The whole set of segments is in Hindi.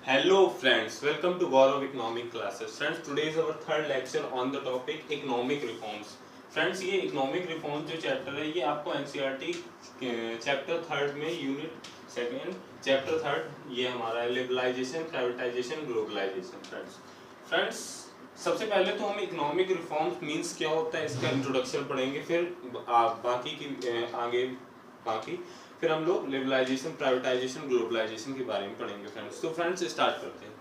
Hello friends, welcome to Gaurav Economic Classes. Friends, today is our third lecture on the topic economic reforms. Friends, ये economic reforms जो चैप्टर है ये आपको NCERT चैप्टर थर्ड में यूनिट सेकेंड चैप्टर थर्ड ये हमारा है लिबरलाइजेशन, प्राइवेटाइजेशन, ग्लोबलाइजेशन। फ्रेंड्स सबसे पहले तो हम इकोनॉमिक रिफॉर्म्स मींस क्या होता है इसका इंट्रोडक्शन पढ़ेंगे, फिर बाकी फिर हम लोग लिबरलाइजेशन, प्राइवेटाइजेशन, ग्लोबलाइजेशन के बारे में पढ़ेंगे। फ्रेंड्स तो फ्रेंड्स स्टार्ट करते हैं।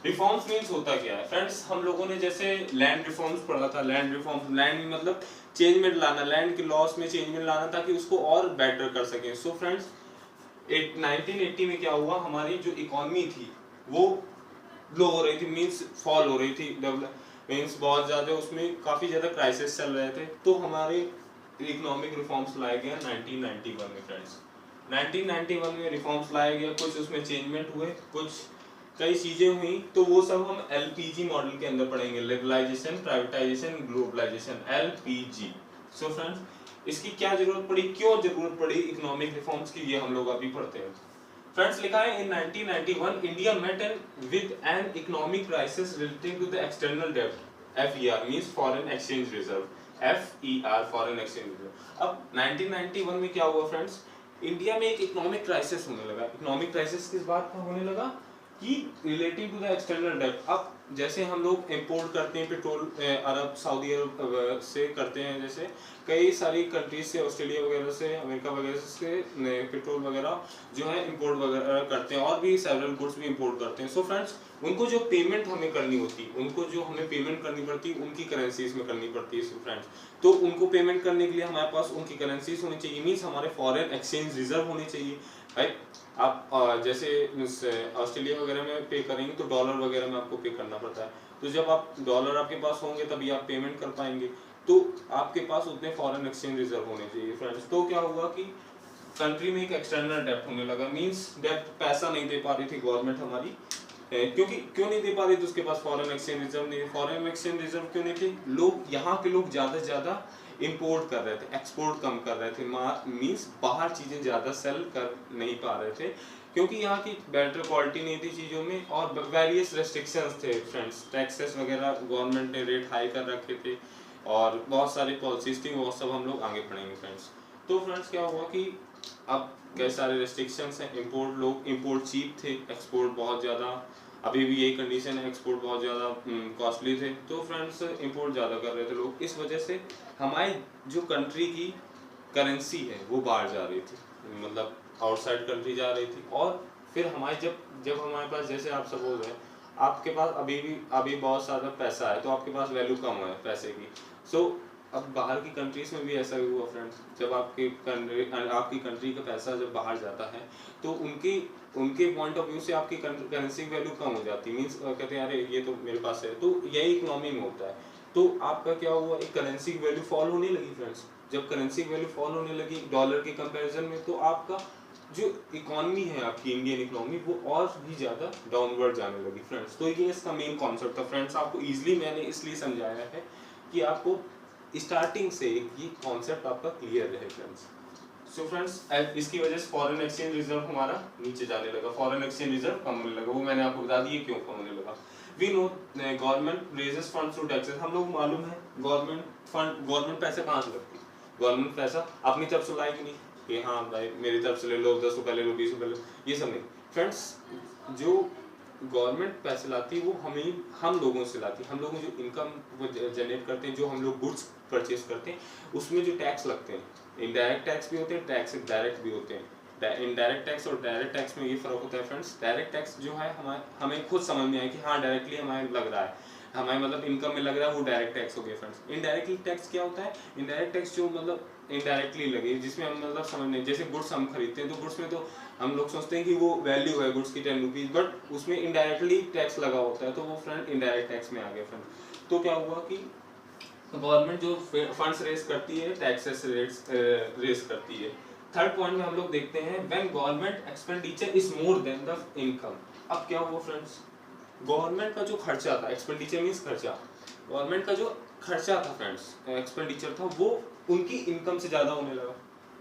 रिफॉर्म्स मींस होता क्या है फ्रेंड्स, हम लोगों ने जैसे लैंड रिफॉर्म्स पढ़ा था। लैंड रिफॉर्म्स, लैंड मतलब चेंजमेंट लाना, लैंड के लॉस में चेंजमेंट लाना ताकि उसको और बेटर कर सकें। सो फ्रेंड्स 1980 में क्या हुआ, हमारी जो इकोनॉमी थी वो लो हो रही थी, मींस फॉल हो रही थी, मींस बहुत ज़्यादा उसमें काफ़ी ज़्यादा क्राइसिस चल रहे थे। तो हमारे इकोनॉमिक रिफॉर्म्स लाए गए 1991 में। फ्रेंड्स 1991 में रिफॉर्म्स लाया गया, कुछ उसमें चेंजमेंट हुए, कुछ कई चीज़ें हुई। तो वो सब हम LPG मॉडल के अंदर पढ़ेंगे, liberalisation, privatisation, globalisation, LPG। So friends इसकी क्या जरूरत पड़ी, क्यों जरूरत पड़ी इकोनॉमिक रिफॉर्म्स की, ये हम लोग अभी पढ़ते हैं। फ्रेंड्स लिखा है in 1991 India met with an economic crisis relating to the external डेब्ट, FER means foreign exchange reserve, FER foreign exchange reserve. अब 1991 में क्या हुआ फ्रेंड्स, इंडिया में एक इकोनॉमिक क्राइसिस होने लगा। इकोनॉमिक क्राइसिस किस बात का होने लगा कि रिलेटिव टू द एक्सटर्नल डेब्ट। अब जैसे हम लोग इंपोर्ट करते हैं पेट्रोल अरब, सऊदी अरब से करते हैं, जैसे कई सारी कंट्रीज से, ऑस्ट्रेलिया वगैरह से, अमेरिका वगैरह से पेट्रोल वगैरह जो है इंपोर्ट वगैरह करते हैं, और भी सेवरल गुड्स भी इंपोर्ट करते हैं। सो फ्रेंड्स उनको जो पेमेंट हमें करनी होती, उनको जो हमें पेमेंट करनी पड़ती उनकी करेंसीज में करनी पड़ती है। फ्रेंड्स तो उनको पेमेंट करने के लिए हमारे पास उनकी करेंसीज होनी चाहिए, मीन्स हमारे फॉरेन एक्सचेंज रिजर्व होने चाहिए। राइट, आप जैसे ऑस्ट्रेलिया वगैरह में पे करेंगे तो डॉलर वगैरह में आपको पे करना पड़ता है। तो जब आप डॉलर आपके पास होंगे तभी आप पेमेंट कर पाएंगे, तो आपके पास उतने फॉरेन एक्सचेंज रिजर्व होने चाहिए। फ्रेंड्स तो क्या हुआ कि कंट्री में एक एक्सटर्नल डेब्ट होने लगा, मींस डेब्ट पैसा नहीं दे पा रही थी गवर्नमेंट हमारी, क्योंकि क्यों नहीं दे पा रही थी, उसके पास फॉरेन एक्सचेंज रिजर्व नहीं। फॉरेन एक्सचेंज रिजर्व क्यों नहीं थे, लोग यहाँ के लोग ज़्यादा से ज़्यादा इंपोर्ट कर रहे थे, एक्सपोर्ट कम कर रहे थे, मींस बाहर चीज़ें ज़्यादा सेल कर नहीं पा रहे थे, क्योंकि यहाँ की बेटर क्वालिटी नहीं थी चीज़ों में, और वेरियस रेस्ट्रिक्शंस थे। फ्रेंड्स टैक्सेस वगैरह गवर्नमेंट ने रेट हाई कर रखे थे, और बहुत सारी पॉलिसीज थी, वो सब हम लोग आगे पढ़ेंगे। फ्रेंड्स तो फ्रेंड्स क्या हुआ कि अब कई सारे रेस्ट्रिक्शंस हैं, इंपोर्ट चीप थे, एक्सपोर्ट बहुत ज़्यादा, अभी भी यही कंडीशन है, एक्सपोर्ट बहुत ज़्यादा कॉस्टली थे। तो फ्रेंड्स इंपोर्ट ज़्यादा कर रहे थे लोग, इस वजह से हमारी जो कंट्री की करेंसी है वो बाहर जा रही थी, मतलब आउटसाइड कंट्री जा रही थी। और फिर हमारे जब हमारे पास, जैसे आप सपोज है आपके पास अभी बहुत सारा पैसा है, तो आपके पास वैल्यू कम है पैसे की। सो अब बाहर की कंट्रीज में भी ऐसा ही हुआ फ्रेंड्स, जब आपकी कंट्री का पैसा जब बाहर जाता है तो उनके पॉइंट ऑफ व्यू से आपकी करेंसी की वैल्यू कम हो जाती है, मीन्स कहते हैं अरे ये तो मेरे पास है। तो यही इकोनॉमी में होता है। तो आपका क्या हुआ, एक करेंसी की वैल्यू फॉल होने लगी। फ्रेंड्स जब करेंसी की वैल्यू फॉल होने लगी डॉलर के कंपैरिजन में, तो आपका जो इकोनॉमी है आपकी इंडियन इकोनॉमी वो और भी ज़्यादा डाउनवर्ड जाने लगी। फ्रेंड्स तो ये इसका मेन कॉन्सेप्ट था। फ्रेंड्स आपको ईजिली मैंने इसलिए समझाया है कि आपको स्टार्टिंग से ये कॉन्सेप्ट आपका क्लियर रहे। फ्रेंड्स सो फ्रेंड्स इसकी वजह से फॉरेन एक्सचेंज रिजर्व हमारा नीचे जाने लगा, फॉरेन एक्सचेंज रिजर्व कम होने लगा, वो मैंने आपको बता दिया क्यों कम होने लगा। We know government raises fund through taxes, हम लोग मालूम है गवर्नमेंट पैसे कहाँ से लगती है, गवर्नमेंट पैसा अपनी तरफ से लाएगी नहीं कि हाँ भाई मेरी तरफ से ले लो, 10 रुपये ले लो, 20 रुपये ले लो, ये सब नहीं। फ्रेंड्स जो गवर्नमेंट पैसे लाती है वो हम लोगों से लाती है, हम लोग जो इनकम वो जनरेट करते हैं, जो हम लोग गुड्स परचेज करते हैं, उसमें जो टैक्स लगते हैं, इनडायरेक्ट टैक्स भी होते हैं, टैक्स डायरेक्ट भी होते हैं। इनडायरेक्ट टैक्स और डायरेक्ट टैक्स में ये फर्क होता है। फ्रेंड्स डायरेक्ट टैक्स जो है हमें खुद समझ में आए कि हाँ डायरेक्टली हमें लग रहा है, हमारे मतलब इनकम में लग रहा है, वो डायरेक्ट टैक्स हो गया। फ्रेंड्स इनडायरेक्टली टैक्स क्या होता है, इनडायरेक्ट टैक्स जो मतलब इनडायरेक्टली लगे, जिसमें हम मतलब समझ नहीं, जैसे गुड्स हम खरीदते हैं तो गुड्स में तो हम लोग सोचते हैं कि वो वैल्यू है गुड्स की 10 रुपीज़, बट उसमें इनडायरेक्टली टैक्स लगा होता है, तो वो फ्रेंड इनडायरेक्ट टैक्स में आ गया। फ्रेंड तो क्या हुआ कि गवर्नमेंट जो फंड्स रेज करती है, टैक्सेस रेज करती है। थर्ड पॉइंट में हम लोग देखते हैं when government expenditure is more than the income. अब क्या हुआ फ्रेंड्स, गवर्नमेंट का जो खर्चा था, एक्सपेंडिचर मींस खर्चा, गवर्नमेंट का जो खर्चा था फ्रेंड्स, एक्सपेंडिचर था, वो उनकी इनकम से ज़्यादा होने लगा।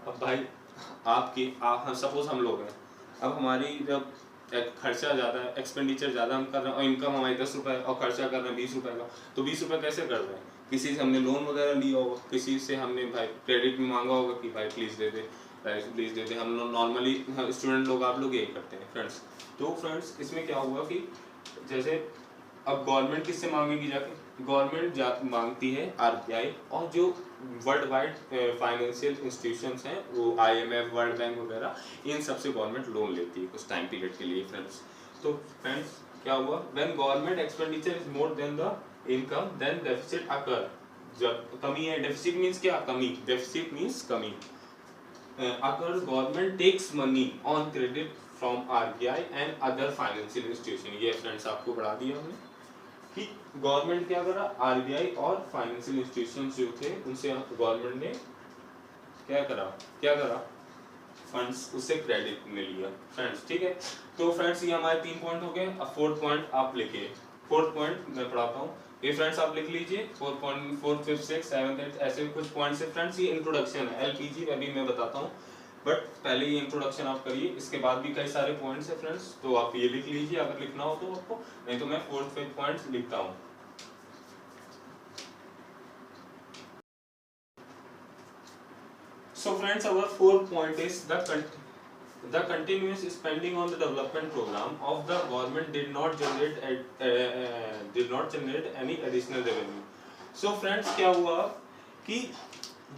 अब भाई हम सपोज हम लोग हैं, अब हमारी जब खर्चा ज़्यादा है, एक्सपेंडिचर ज़्यादा हम कर रहे हैं और इनकम हमारी 10 रुपये और खर्चा कर रहे हैं 20 रुपये का, तो 20 रुपये कैसे कर रहे हैं? किसी से हमने लोन वगैरह लिया होगा, किसी से हमने भाई क्रेडिट में मांगा होगा कि भाई प्लीज़ दे दे, प्लीज़ दे दे। हम लोग नॉर्मली स्टूडेंट लोग, आप लोग यही करते हैं फ्रेंड्स। तो फ्रेंड्स इसमें क्या हुआ कि जैसे अब गवर्नमेंट किससे मांगेगी जाके? गवर्नमेंट मांगती है आरबीआई और जो वर्ल्ड वाइड फाइनेंशियल इंस्टीट्यूशंस हैं, वो IMF, वर्ल्ड बैंक वगैरह, इन सबसे गवर्नमेंट लोन लेती है कुछ टाइम पीरियड के लिए फ्रेंड्स। तो फ्रेंड्स क्या हुआ? When government expenditure is more than the income then deficit occur. जब कमी है, डेफिसिट मींस क्या? कमी। डेफिसिट मींस कमी। अगर government takes money on credit from RBI and other financial institution. ये फ्रेंड्स आपको बढ़ा दिया हमने कि गवर्नमेंट क्या करा? आरबीआई और फाइनेंशियल इंस्टीट्यूशंस जो थे उनसे गवर्नमेंट ने क्या करा? फंड्स उससे क्रेडिट में लिया फ्रेंड्स, ठीक है। तो फ्रेंड्स ये हमारे 3 पॉइंट हो गए। अब 4th पॉइंट आप लिखिए। 4th पॉइंट मैं पढ़ाता हूँ, ये फ्रेंड्स आप लिख लीजिए। 4 पॉइंट 4, 5, 6, 7, 8 ऐसे कुछ पॉइंट्स है फ्रेंड्स। ये इंट्रोडक्शन है, LPG अभी मैं बताता हूँ, बट पहले ये इंट्रोडक्शन आप करिए, इसके बाद भी कई सारे पॉइंट्स है फ्रेंड्स, तो आप ये लिख लीजिए अगर लिखना हो तो आपको, नहीं तो मैं 4th 5th पॉइंट्स लिखता हूँ। So friends, our 4th point is the continuous spending on the development program of the government did not generate any additional revenue. So friends क्या हुआ कि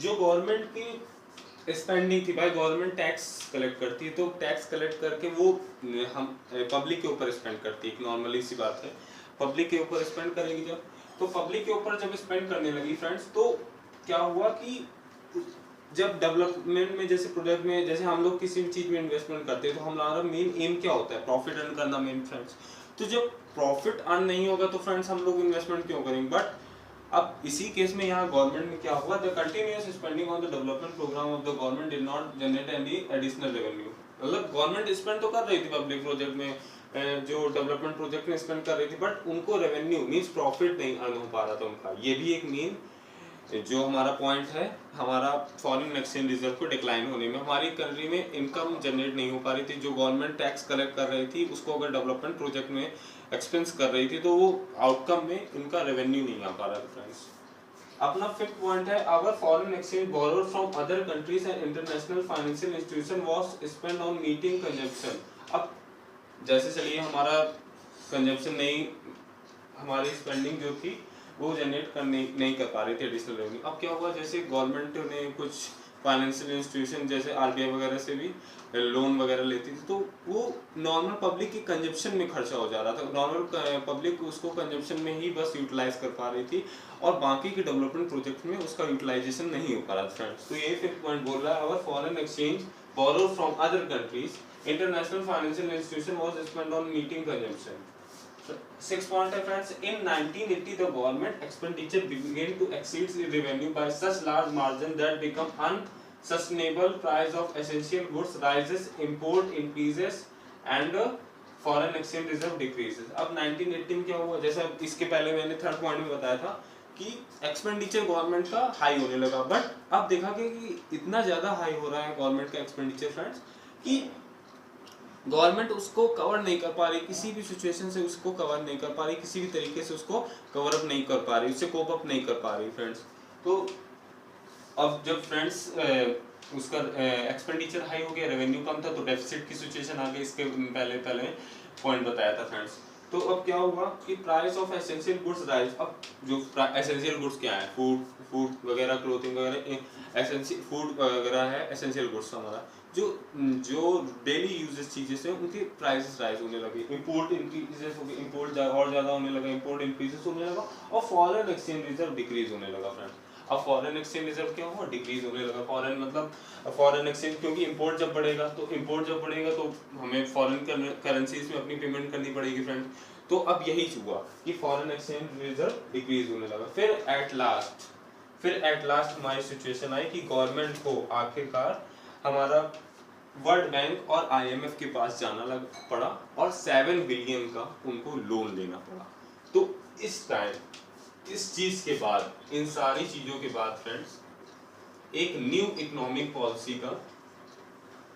जो गवर्नमेंट की स्पेंडिंग थी, भाई गवर्नमेंट टैक्स कलेक्ट करती है, तो टैक्स कलेक्ट करके वो हम पब्लिक के ऊपर स्पेंड करती है। नॉर्मली सी बात है, पब्लिक के ऊपर स्पेंड करेगी जब, तो पब्लिक के ऊपर जब स्पेंड करने लगी फ्रेंड्स, तो क्या हुआ कि जब डेवलपमेंट में, जैसे प्रोडक्ट में, जैसे हम लोग किसी भी चीज में इन्वेस्टमेंट करते हैं तो हमारा मेन एम क्या होता है? प्रॉफिट अर्न करना मेन फ्रेंड्स। तो जब प्रॉफिट अर्न नहीं होगा तो फ्रेंड्स हम लोग इन्वेस्टमेंट क्यों करेंगे? बट अब इसी केस में यहाँ गवर्नमेंट में क्या हुआ? The continuous spending on the development program of the government did not generate any additional revenue. मतलब गवर्नमेंट स्पेंड तो कर रही थी पब्लिक प्रोजेक्ट में, जो डेवलपमेंट प्रोजेक्ट में स्पेंड कर रही थी, बट उनको रेवेन्यू मींस प्रॉफिट नहीं अर्न हो पा रहा था उनका। ये भी एक मेन जो हमारा पॉइंट है, हमारा फॉरेन एक्सचेंज रिजर्व को डिक्लाइन होने में, हमारी कंट्री में इनकम जनरेट नहीं हो पा रही थी। जो गवर्नमेंट टैक्स कलेक्ट कर रही थी उसको अगर डेवलपमेंट प्रोजेक्ट में एक्सपेंस कर रही थी तो वो आउटकम में इनका रेवेन्यू नहीं आ पा रहा था फ्रेंड्स। अपना 5th पॉइंट है, our foreign exchange borrowed from other countries and international financial institution was spent on meeting consumption. अब जैसे चलिए हमारा कंजप्शन नहीं, हमारी स्पेंडिंग जो थी वो जनरेट करने नहीं कर पा रही थी एडिशनल रेवेन्यू। अब क्या हुआ? जैसे गवर्नमेंट ने कुछ फाइनेंशियल इंस्टीट्यूशन जैसे आरबीआई वगैरह से भी लोन वगैरह लेती थी, तो वो नॉर्मल पब्लिक के कंजप्शन में खर्चा हो जा रहा था। नॉर्मल पब्लिक उसको कंजप्शन में ही बस यूटिलाइज कर पा रही थी और बाकी के डेवलपमेंट प्रोजेक्ट में उसका यूटिलाइजेशन नहीं हो पा रहा था फ्रेंड्स। तो ये 5th पॉइंट बोल रहा है, our foreign exchange borrowed from other countries international financial institution was spent on meeting consumption. 6th point है friends, in 1980 the government expenditure began to exceed the revenue by such large margin that become unsustainable. Price of essential goods rises, import increases and foreign exchange reserve decreases. अब 1980 में क्या हुआ? जैसा इसके पहले मैंने 3rd पॉइंट में बताया था कि एक्सपेंडिचर गवर्नमेंट का हाई होने लगा, बट अब देखा कि इतना ज्यादा हाई हो रहा है गवर्नमेंट का एक्सपेंडिचर फ्रेंड्स कि गवर्नमेंट उसको कवर नहीं कर पा रही, किसी भी सिचुएशन से उसको कवर नहीं कर पा रही, किसी भी तरीके से उसको कवर अप नहीं कर पा रही, उससे कोप अप नहीं कर पा रही फ्रेंड्स। तो अब जब फ्रेंड्स उसका एक्सपेंडिचर हाई हो गया, रेवेन्यू कम था, तो डेफिसिट की सिचुएशन आ गई। इसके पहले पॉइंट बताया था फ्रेंड्स। तो अब क्या हुआ कि price of essential goods rise. अब जो एसेंशियल गुड्स क्या है? फूड वगैरह, क्लोथिंग वगैरह, एसेंशियल फूड वगैरह है एसेंशियल गुड्स हमारा। जो डेली यूजेस चीजें से उनकी प्राइसेस राइज होने लगी, इंपोर्ट इंक्रीजेस हो गई, इंपोर्ट और ज्यादा होने लगा, इंपोर्ट इंक्रीजेस होने लगा और फॉरेन एक्सचेंज रिजर्व डिक्रीज होने लगा फ्रेंड्स। अब फॉरेन एक्सचेंज रिजर्व क्या हुआ? डिक्रीज होने लगा। फॉरेन मतलब फॉरेन एक्सचेंज, क्योंकि इंपोर्ट जब बढ़ेगा तो हमें फॉरेन करेंसीज में अपनी पेमेंट करनी पड़ेगी फ्रेंड। तो अब यही हुआ कि फॉरेन एक्सचेंज रिजर्व डिक्रीज होने लगा। फिर एट लास्ट हमारी सिचुएशन आई कि गवर्नमेंट को आखिरकार हमारा वर्ल्ड बैंक और IMF के पास जाना पड़ा और 7 बिलियन का उनको लोन लेना पड़ा। तो इस टाइम इस चीज के बाद, इन सारी चीजों के बाद फ्रेंड्स, एक न्यू इकोनॉमिक पॉलिसी का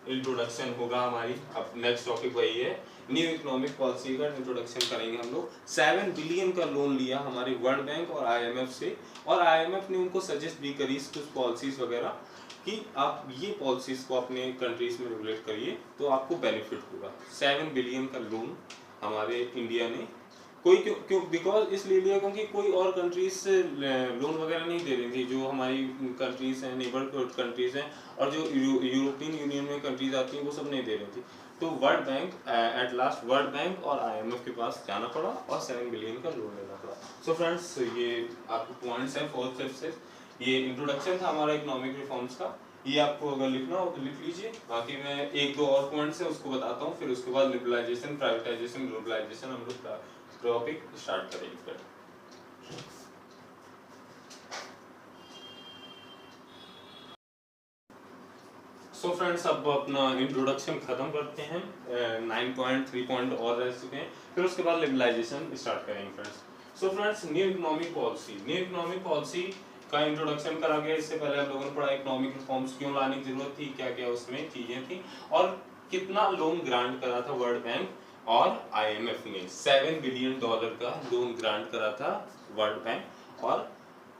इंट्रोडक्शन होगा हमारी। अब नेक्स्ट टॉपिक वही है, न्यू इकोनॉमिक पॉलिसी का इंट्रोडक्शन करेंगे हम लोग। 7 बिलियन का लोन लिया हमारे वर्ल्ड बैंक और आईएमएफ से, और आईएमएफ ने उनको सजेस्ट भी करी कुछ पॉलिसीज वगैरह कि आप ये पॉलिसीज को अपने कंट्रीज में रेगुलेट करिए तो आपको बेनिफिट होगा। 7 बिलियन का लोन हमारे इंडिया ने, कोई क्यों क्यों बिकॉज इसलिए लिया क्योंकि कोई और कंट्रीज से लोन वगैरह नहीं दे रही थी, जो हमारी कंट्रीज हैं, नेबरहुड कंट्रीज हैं, और जो यूरोपियन यूनियन में कंट्रीज आती हैं वो सब नहीं दे रही थी। तो world bank at last world bank और आईएमएफ के पास जाना पड़ा और 7 बिलियन का लोन लेना पड़ा। सो फ्रेंड्स, ये आपको पॉइंट्स है 4th 5th 6th। ये इंट्रोडक्शन था हमारा इकोनॉमिक रिफॉर्म्स का। ये आपको अगर लिखना हो तो लिख लीजिए, बाकी मैं 1-2 और पॉइंट्स है उसको बताता हूँ, फिर उसके बाद लिबरलाइजेशन, प्राइवेटाइजेशन, ग्लोबलाइजेशन हम लोग टॉपिक स्टार्ट करेंगे फिर। सो फ्रेंड्स, अब अपना इंट्रोडक्शन खत्म करते हैं। 9.3 पॉइंट और रह चुके हैं, फिर उसके बाद लिबरलाइजेशन स्टार्ट करेंगे friends. So friends, new economic policy का इंट्रोडक्शन करा गया। इससे पहले आप लोगों ने पढ़ा इकोनॉमिक रिफॉर्म्स क्यों लाने की जरूरत थी, क्या क्या उसमें चीजें थी, और कितना लोन ग्रांट करा था वर्ल्ड बैंक और आईएमएफ ने। $7 बिलियन का लोन ग्रांट करा था वर्ल्ड बैंक और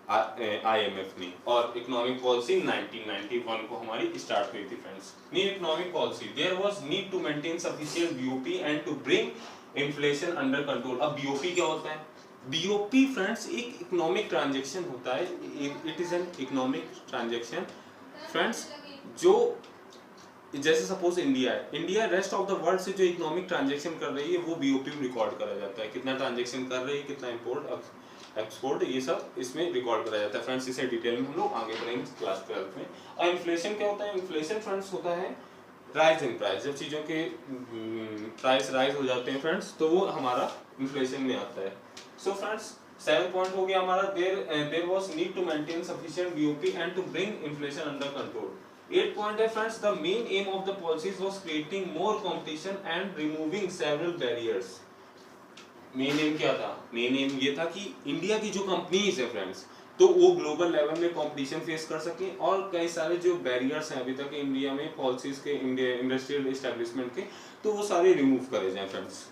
आईएमएफ ने। और इकोनॉमिक पॉलिसी 1991 को हमारी स्टार्ट हुई थी friends. New economic policy, there was need to maintain sufficient BOP and to bring inflation under control. अब बीओपी क्या होता है? बीओपी फ्रेंड्स एक इकोनॉमिक ट्रांजैक्शन होता है, it is an economic transaction friends, जो जैसे सपोज इंडिया है, India rest of the world से जो इकोनॉमिक ट्रांजैक्शन कर रही है वो बीओपी में रिकॉर्ड करा जाता है। कितना ट्रांजैक्शन कर रही है, कितना इंपोर्ट एक्सपोर्ट, ये सब इसमें रिकॉर्ड करा जाता है फ्रेंड्स। इसे डिटेल में हम लोग आगे पढ़ेंगे क्लास 12 में। और इन्फ्लेशन क्या होता है? इन्फ्लेशन फ्रेंड्स होता है राइज इन प्राइस। जब चीजों के प्राइस राइज हो जाते हैं फ्रेंड्स तो वो हमारा इन्फ्लेशन में आता है। सो फ्रेंड्स, 7 पॉइंट हो गया हमारा, there was need to maintain sufficient BOP and to bring inflation under control. 8 point है friends, the main aim of the policies was creating more competition and removing several barriers. Main aim क्या था? मेन एम ये था कि इंडिया की जो कंपनीज है फ्रेंड्स, तो वो ग्लोबल लेवल में कंपटीशन फेस कर सके और कई सारे जो बैरियर्स हैं अभी तक इंडिया में पॉलिसीज के, इंडस्ट्रियल एस्टेब्लिशमेंट के, तो वो सारे रिमूव करे जाएं friends.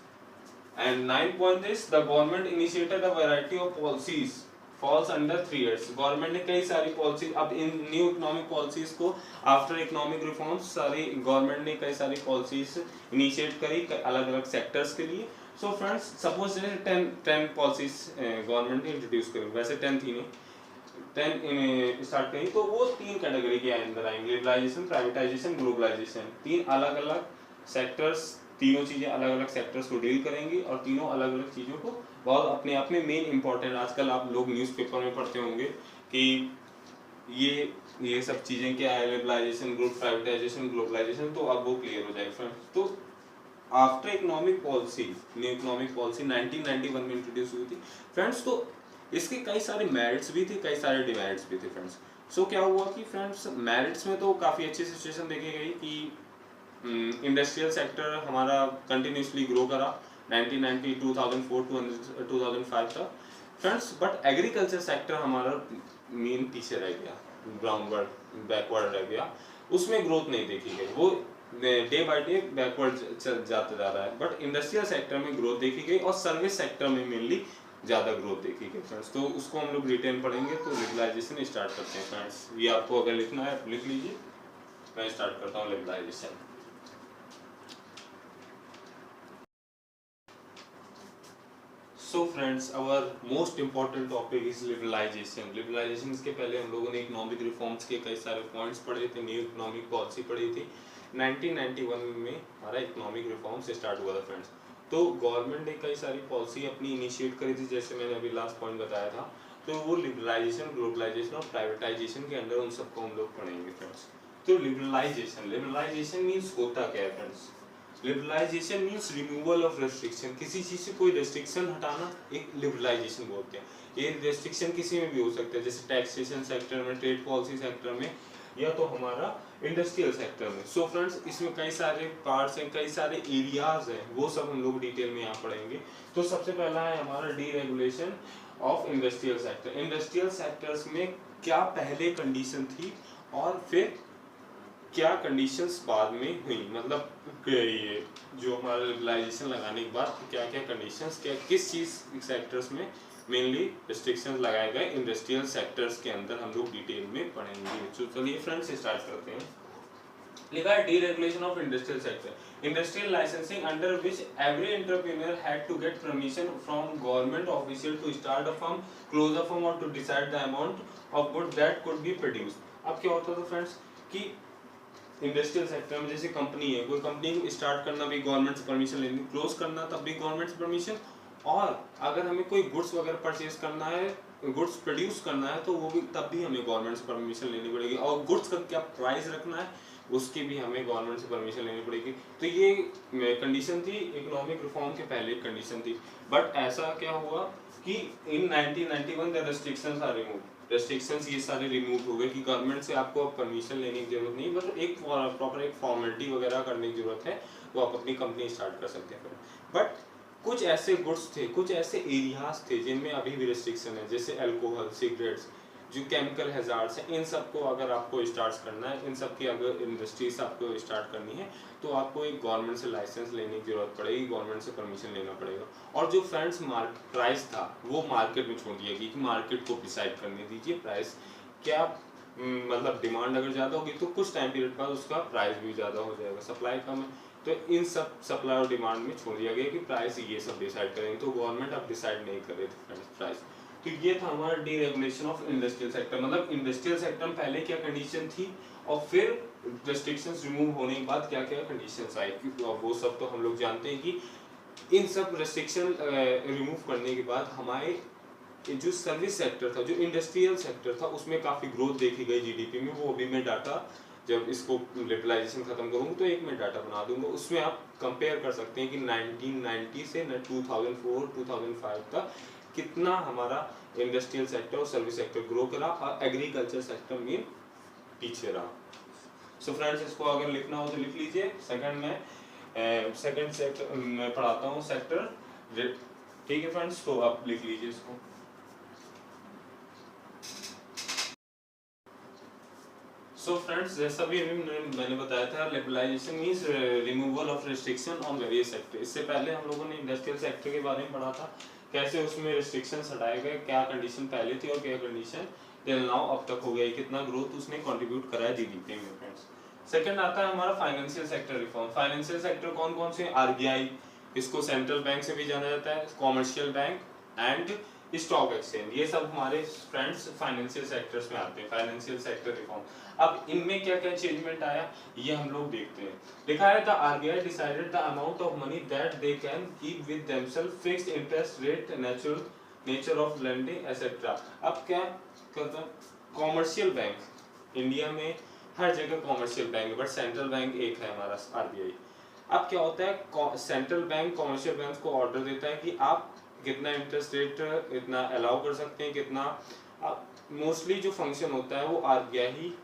And 9 point is the government initiated a variety of policies falls under 3 heads. Government ने कई सारी पॉलिसी, अब इन न्यू इकोनॉमिक पॉलिसीज को आफ्टर इकोनॉमिक रिफॉर्म्स सारी गवर्नमेंट ने कई सारी पॉलिसीज इनिशिएट करी अलग अलग सेक्टर्स के लिए। So friends, suppose 10 policies government ने इंट्रोड्यूस करी, वैसे 10 थी नहीं, 10 स्टार्ट करी, तो वो 3 कैटेगरी के अंदर आएंगे, लिबरलाइजेशन, प्राइवेटाइजेशन, ग्लोबलाइजेशन। 3 अलग अलग सेक्टर्स, तीनों चीजें अलग अलग सेक्टर्स को डील करेंगी और तीनों अलग अलग चीजों को बहुत अपने आप में मेन इंपॉर्टेंट। आजकल आप लोग न्यूज़पेपर में पढ़ते होंगे कि ये सब चीजें क्या है, लिबरलाइजेशन, प्राइवेटाइजेशन, ग्लोबलाइजेशन, तो अब वो क्लियर हो जाएगा फ्रेंड्स। तो after economic policy, new economic policy 1991 में इंट्रोड्यूस हुई थी फ्रेंड्स। तो इसके कई सारे मेरिट्स भी थे, कई सारे डिमेरिट्स भी थे फ्रेंड्स। सो क्या हुआ कि फ्रेंड्स, मेरिट्स में तो काफ़ी अच्छी सिचुएशन देखी गई कि इंडस्ट्रियल सेक्टर हमारा कंटिन्यूसली ग्रो करा 1990 2004 to 2005 तक फ्रेंड्स, बट एग्रीकल्चर सेक्टर हमारा मेन पीछे रह गया, ग्राउंडवर्ड बैकवर्ड रह गया, उसमें ग्रोथ नहीं देखी गई, वो डे बाय डे बैकवर्ड जाता जा रहा है। बट इंडस्ट्रियल सेक्टर में ग्रोथ देखी गई और सर्विस सेक्टर में मेनली ज़्यादा ग्रोथ देखी गई फ्रेंड्स। तो उसको हम लोग डिटेल पढ़ेंगे। तो लिबरलाइजेशन स्टार्ट करते हैं फ्रेंड्स। ये आपको अगर लिखना है लिख लीजिए, मैं स्टार्ट करता हूँ liberalisation. So friends, our most important topic is liberalisation. Liberalisation के पहले हम लोगों ने इकोनॉमिक रिफॉर्म्स के कई सारे पॉइंट्स पढ़े थे, न्यू इकोनॉमिक पॉलिसी पढ़ी थी। 1991 में हमारा इकोनॉमिक रिफॉर्म्स स्टार्ट हुआ था फ्रेंड्स। तो गवर्नमेंट ने कई सारी पॉलिसी अपनी इनिशिएट करी थी, जैसे मैंने अभी लास्ट पॉइंट बताया था। तो वो लिबरलाइजेशन, ग्लोबलाइजेशन और प्राइवेटाइजेशन के अंदर उन सबको हम लोग पढ़ेंगे फ्रेंड्स। तो लिबरलाइजेशन मीन्स होता क्या है friends? Liberalisation means removal of restriction. किसी चीज से कोई रेस्ट्रिक्शन हटाना एक लिबरलाइजेशन बोलते हैं। ये रेस्ट्रिक्शन किसी में भी हो सकता है, जैसे टैक्सेशन सेक्टर में, ट्रेड पॉलिसी सेक्टर में, या तो हमारा इंडस्ट्रियल सेक्टर में। सो फ्रेंड्स, इसमें कई सारे पार्ट्स हैं, कई सारे एरियाज हैं, वो सब हम लोग डिटेल में यहाँ पढ़ेंगे। तो सबसे पहला है हमारा deregulation of industrial sector. Industrial sectors में क्या पहले कंडीशन थी और फिर क्या कंडीशंस बाद में हुई, मतलब ये जो हमारा लिबरलाइजेशन लगाने के बाद क्या क्या कंडीशंस, क्या किस चीज़ सेक्टर्स में मेनली रिस्ट्रिक्शंस लगाए गए इंडस्ट्रियल सेक्टर्स के अंदर हम लोग डिटेल में पढ़ेंगे। तो चलिए फ्रेंड्स स्टार्ट करते हैं। लिखा है deregulation of industrial sector, industrial licensing under which every entrepreneur had to get permission from government official to start a firm, close a firm और to decide the amount of good that could be produced. अब क्या होता था फ्रेंड्स कि इंडस्ट्रियल सेक्टर में जैसे कंपनी है, कोई कंपनी स्टार्ट करना भी गवर्नमेंट से परमिशन लेनी, क्लोज करना तब भी गवर्नमेंट से परमिशन, और अगर हमें कोई गुड्स वगैरह परचेज करना है, गुड्स प्रोड्यूस करना है तो वो भी तब भी हमें गवर्नमेंट से परमिशन लेनी पड़ेगी, और गुड्स का क्या प्राइस रखना है उसकी भी हमें गवर्नमेंट से परमिशन लेनी पड़ेगी। तो ये कंडीशन थी इकोनॉमिक रिफॉर्म के पहले कंडीशन थी। बट ऐसा क्या हुआ कि in 1991 the restrictions are remove, restrictions ये सारे रिमूव हो गए कि गवर्नमेंट से आपको अब परमिशन लेने की जरूरत नहीं, बस एक प्रॉपर एक फॉर्मेलिटी वगैरह करने की जरूरत है, तो आप अपनी कंपनी स्टार्ट कर सकते हैं। बट कुछ ऐसे गुड्स थे, कुछ ऐसे एरियाज थे जिनमें अभी भी रिस्ट्रिक्शन है, जैसे अल्कोहल, सिगरेट्स, जो केमिकल हैजार्ड्स हैं, इन सबको अगर आपको स्टार्ट करना है, इन सब की अगर इंडस्ट्रीज आपको स्टार्ट करनी है तो आपको एक गवर्नमेंट से लाइसेंस लेने की जरूरत पड़ेगी, गवर्नमेंट से परमिशन लेना पड़ेगा। और जो फ्रेंड्स प्राइस था वो मार्केट में छोड़ दिया गया कि मार्केट को डिसाइड करने दीजिए प्राइस क्या, मतलब डिमांड अगर ज़्यादा होगी तो कुछ टाइम पीरियड बाद उसका प्राइस भी ज़्यादा हो जाएगा, सप्लाई कम है तो इन सब सप्लाई और डिमांड में छोड़ दिया गया कि प्राइस ये सब डिसाइड करेंगे, तो गवर्नमेंट अब डिसाइड नहीं कर रहे थे फ्रेंड्स प्राइस। तो ये था हमारा डीरेगुलेशन ऑफ इंडस्ट्रियल सेक्टर, मतलब इंडस्ट्रियल सेक्टर में पहले क्या कंडीशन थी और फिर रेस्ट्रिक्शंस रिमूव होने के बाद क्या क्या कंडीशंस आई, वो सब तो हम लोग जानते हैं कि इन सब रेस्ट्रिक्शन रिमूव करने के बाद हमारे जो सर्विस सेक्टर था, जो इंडस्ट्रियल सेक्टर था, उसमें काफ़ी ग्रोथ देखी गई जीडीपी में। वो अभी मैं डाटा जब इसको लिबरलाइजेशन खत्म करूँगा तो एक मैं डाटा बना दूंगा, उसमें आप कंपेयर कर सकते हैं कि 1990 से 2004-2005 तक कितना हमारा इंडस्ट्रियल सेक्टर और सर्विस सेक्टर ग्रो करा और एग्रीकल्चर सेक्टर में पीछे रहा। सो फ्रेंड्स इसको अगर लिखना हो तो लिख लीजिए। सेकंड सेक्टर मैं पढ़ाता हूँ सेक्टर, ठीक है फ्रेंड्स, तो आप लिख लीजिए इसको। सो फ्रेंड्स जैसा भी मैंने बताया था, liberalisation means removal of restriction on various sector. इससे पहले हम लोगों ने इंडस्ट्रियल सेक्टर के बारे में पढ़ा था, कैसे उसमें रिस्ट्रिक्शंस हटाए गए, क्या कंडीशन पहले थी और क्या कंडीशन टिल नाउ अब तक हो गई, कितना ग्रोथ उसने कंट्रीब्यूट करा है जीडीपी में फ्रेंड्स। सेकंड आता है हमारा financial sector reform. Financial sector कौन कौन से, आरबीआई, इसको सेंट्रल बैंक से भी जाना जाता है, commercial bank and stock exchange, ये सब हमारे फ्रेंड्स फाइनेंशियल सेक्टर्स में आते हैं। फाइनेंशियल सेक्टर रिफॉर्म, अब इनमें क्या क्या चेंजमेंट आया ये हम लोग देखते हैं। लिखा है the RBI decided the amount of money that they can keep with themselves, fixed interest rate, nature of lending etcetera. अब क्या करता है कॉमर्शियल बैंक, इंडिया में हर जगह कॉमर्शियल बैंक है बट सेंट्रल बैंक एक है हमारा आरबीआई। अब क्या होता है सेंट्रल बैंक कॉमर्शियल बैंक को ऑर्डर देता है कि आप कितना इंटरेस्ट रेट इतना अलाउ कर सकते हैं, कितना। मोस्टली जो फंक्शन होता है वो आरबीआई ही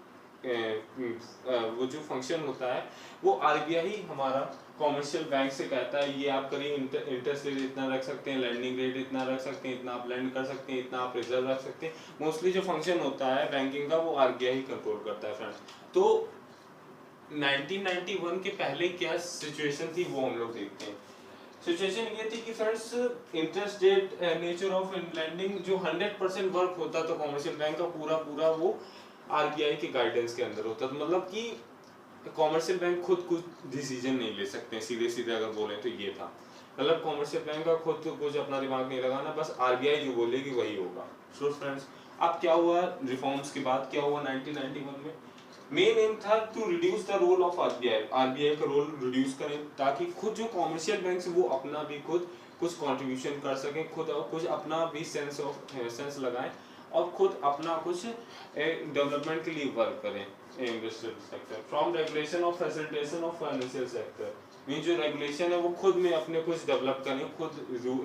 वो जो फंक्शन होता है वो आरबीआई ही हमारा कॉमर्शियल बैंक से कहता है ये आप करिए, इंटरेस्ट रेट इतना रख सकते हैं, लैंडिंग रेट इतना रख सकते हैं, इतना आप लैंड कर सकते हैं, इतना आप रिजर्व रख सकते हैं। मोस्टली जो फंक्शन होता है बैंकिंग का वो आरबीआई ही कंट्रोल करता है फ्रेंड्स। तो 1991 के पहले क्या सिचुएशन थी वो हम लोग देखते हैं। सिचुएशन ये थी कि friends interest rate, nature of lending, जो 100% वर्क होता तो कॉमर्शियल बैंक का पूरा वो आरबीआई के गाइडेंस के अंदर होता। तो मतलब कि कॉमर्शियल बैंक खुद कुछ डिसीजन नहीं ले सकते, सीधे अगर बोले तो ये था, मतलब कॉमर्शियल बैंक का खुद कुछ अपना दिमाग नहीं लगाना, बस आरबीआई जो बोलेगी वही होगा। सो फ्रेंड्स अब क्या हुआ रिफॉर्म्स के बाद, क्या हुआ 1991 में, मेन एम था to reduce the role of RBI का रोल रिड्यूस करें ताकि खुद जो कॉमर्शियल बैंक वो अपना भी खुद कुछ कंट्रीब्यूशन कर सकें, खुद कुछ अपना भी सेंस लगाएं और खुद अपना कुछ डेवलपमेंट के लिए वर्क करें। Industrial sector from regulation of facilitation of financial sector, mean जो रेगुलेशन है वो खुद में अपने कुछ डेवलप करें, खुद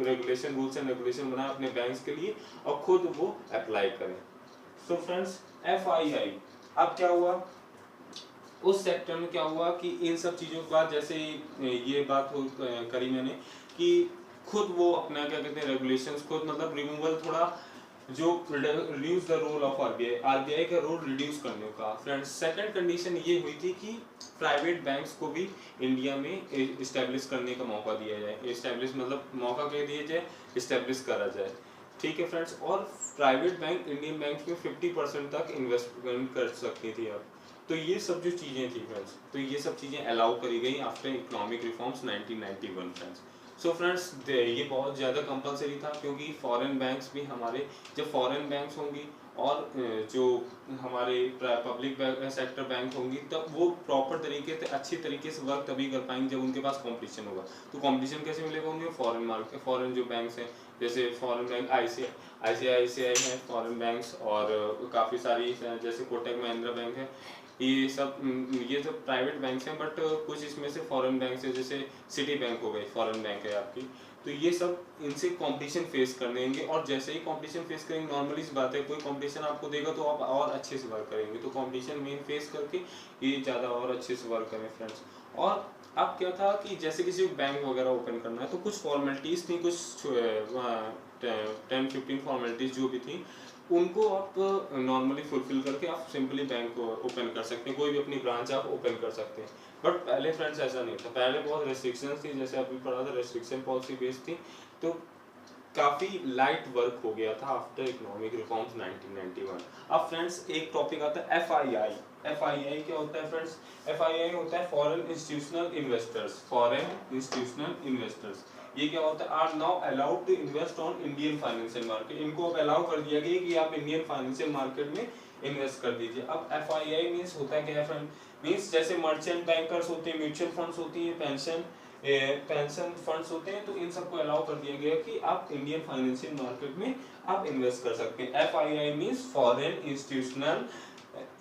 रेगुलेशन रूल्स एंड रेगुलेशन बनाए अपने बैंक्स के लिए और खुद वो अप्लाई करें। सो फ्रेंड्स एफआईआई, अब क्या हुआ उस सेक्टर में, क्या हुआ कि इन सब चीज़ों के बाद जैसे ये बात करी मैंने कि खुद वो अपना क्या कहते हैं रेगुलेशंस खुद, मतलब रिमूवल थोड़ा जो reduce the role of RBI, RBI का रोल रिड्यूस करने का। फ्रेंड्स सेकंड कंडीशन ये हुई थी कि प्राइवेट बैंक्स को भी इंडिया में इस्टेब्लिश करने का मौका दिया जाए। इस्टेब्लिश मतलब मौका कह दिया जाए, इस्टेब्लिश करा जाए, ठीक है फ्रेंड्स। और प्राइवेट बैंक इंडियन बैंक में 50% तक इन्वेस्टमेंट कर सकती थी अब। तो ये सब जो चीज़ें थी फ्रेंड्स, तो ये सब चीज़ें अलाउ करी गई after economic reforms 1991 friends. So friends ये बहुत ज़्यादा कंपलसरी था, क्योंकि फॉरेन बैंक्स भी हमारे, जब फॉरेन बैंक्स होंगी और जो हमारे पब्लिक सेक्टर बैंक होंगी, तब वो प्रॉपर तरीके से अच्छी तरीके से वर्क तभी कर पाएंगे जब उनके पास कंपटीशन होगा। तो कंपटीशन कैसे मिलेगा उन्हें? फॉरेन मार्केट, फॉरेन जो बैंक्स हैं, जैसे फॉरेन बैंक आईसीआईसीआई है फॉरेन बैंक्स, और काफ़ी सारी जैसे कोटक महिंद्रा बैंक है, ये सब प्राइवेट बैंक्स हैं, बट कुछ इसमें से फॉरेन बैंक्स है, जैसे सिटी बैंक हो गई, फॉरेन बैंक है आपकी। तो ये सब इनसे कंपटीशन फेस करनेंगे, और जैसे ही कंपटीशन फेस करेंगे, नॉर्मली इस बात है, कोई कंपटीशन आपको देगा तो आप और अच्छे से वर्क करेंगे। तो कंपटीशन मेन फेस करके ये ज़्यादा और अच्छे से वर्क करें फ्रेंड्स। और अब क्या था कि जैसे किसी को बैंक वगैरह ओपन करना है तो कुछ फॉर्मेलिटीज़ थी, कुछ 10-15 फॉर्मेलिटीज़ जो भी थी, उनको आप नॉर्मली फुलफिल करके आप सिंपली बैंक को ओपन कर सकते हैं, कोई भी अपनी ब्रांच आप ओपन कर सकते हैं। बट पहले फ्रेंड्स ऐसा नहीं था, पहले बहुत रेस्ट्रिक्शंस थी, जैसे अभी पढ़ा था, रेस्ट्रिक्शन पॉलिसी बेस्ड थी। तो काफ़ी लाइट वर्क हो गया था आफ्टर इकोनॉमिक रिफॉर्म्स 1991। अब फ्रेंड्स एक टॉपिक आता है एफआईआई। एफआईआई क्या होता है फ्रेंड्स? एफआईआई होता है foreign institutional investors. Foreign institutional investors ये क्या होता है? Are now allowed to invest on Indian financial market. इनको अब अलाउ कर दिया गया कि आप इंडियन फाइनेंशियल मार्केट में इन्वेस्ट कर दीजिए। अब एफआईआई मींस होता क्या है फ्रेंड? मींस जैसे मर्चेंट बैंकर्स होते हैं, म्यूचुअल फंड्स होती हैं, पेंशन फंड्स होते हैं, तो इन सबको अलाउ कर दिया गया कि आप इंडियन फाइनेंशियल मार्केट में आप इन्वेस्ट कर सकते हैं। FII means foreign institutional